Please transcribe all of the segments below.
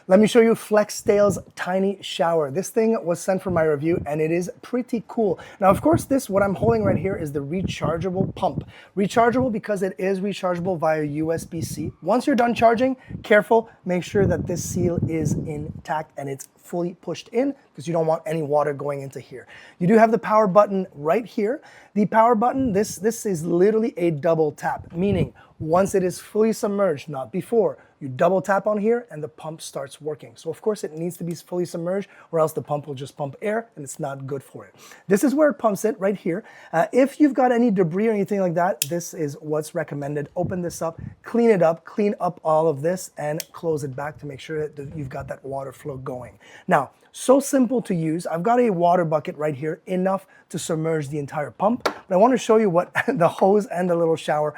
Let me show you FLEXTAILGEAR Tiny Shower. This thing was sent for my review and it is pretty cool. Now, of course, what I'm holding right here is the rechargeable pump. Rechargeable because it is rechargeable via USB-C. Once you're done charging, careful, make sure that this seal is intact and it's fully pushed in because you don't want any water going into here. You do have the power button right here. The power button, this is literally a double tap, meaning once it is fully submerged, not before, you double tap on here and the pump starts working. So of course it needs to be fully submerged or else the pump will just pump air and it's not good for it. This is where it pumps it right here. If you've got any debris or anything like that, this is what's recommended. Open this up, clean it up, clean up all of this and close it back to make sure that you've got that water flow going. Now, so simple to use. I've got a water bucket right here, enough to submerge the entire pump. But I want to show you what the hose and the little shower,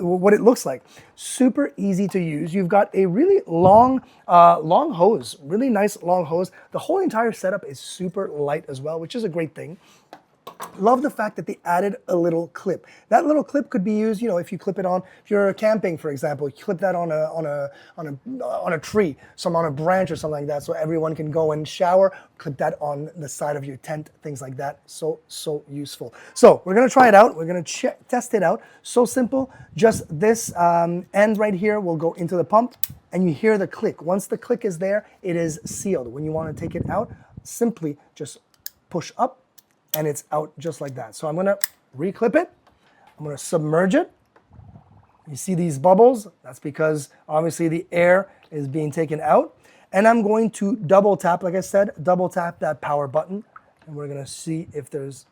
what it looks like. Super easy to use. You've got a really long hose, really nice long hose. The whole entire setup is super light as well, which is a great thing. Love the fact that they added a little clip. That little clip could be used, if you clip it on, if you're camping, for example, you clip that on a tree, on a branch or something like that, so everyone can go and shower. Clip that on the side of your tent, things like that. So useful. So we're gonna try it out. We're gonna test it out. So simple. Just this end right here will go into the pump, and you hear the click. Once the click is there, it is sealed. When you want to take it out, simply just push up. And it's out just like that. So I'm gonna reclip it. I'm gonna submerge it. You see these bubbles? That's because obviously the air is being taken out. And I'm going to double tap, like I said, double tap that power button. And we're gonna see if there's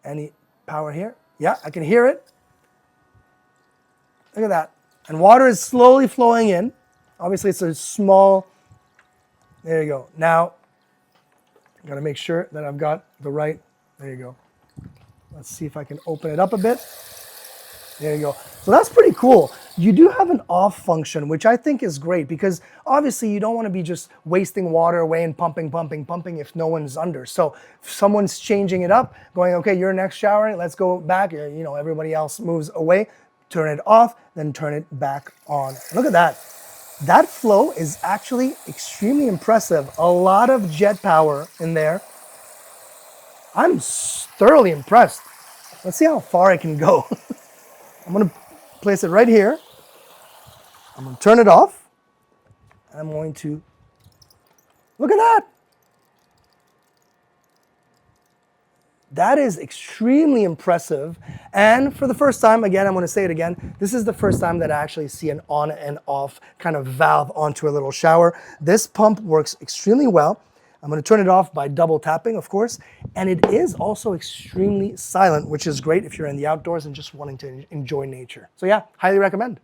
any power here. Yeah, I can hear it. Look at that. And water is slowly flowing in. Obviously it's a small, there you go. Now, got to make sure that I've got the right, there you go. Let's see if I can open it up a bit. There you go. So that's pretty cool. You do have an off function, which I think is great because obviously you don't want to be just wasting water away and pumping if no one's under. So if someone's changing it up, going, okay, you're next showering, let's go back. Everybody else moves away, turn it off, then turn it back on. Look at that. That flow is actually extremely impressive. A lot of jet power in there. I'm thoroughly impressed. Let's see how far I can go. I'm gonna place it right here. I'm gonna turn it off. I'm going to, look at that. That is extremely impressive. And for the first time, again, I'm going to say it again, this is the first time that I actually see an on and off kind of valve onto a little shower. This pump works extremely well. I'm going to turn it off by double tapping, of course. And it is also extremely silent, which is great if you're in the outdoors and just wanting to enjoy nature. So yeah, highly recommend.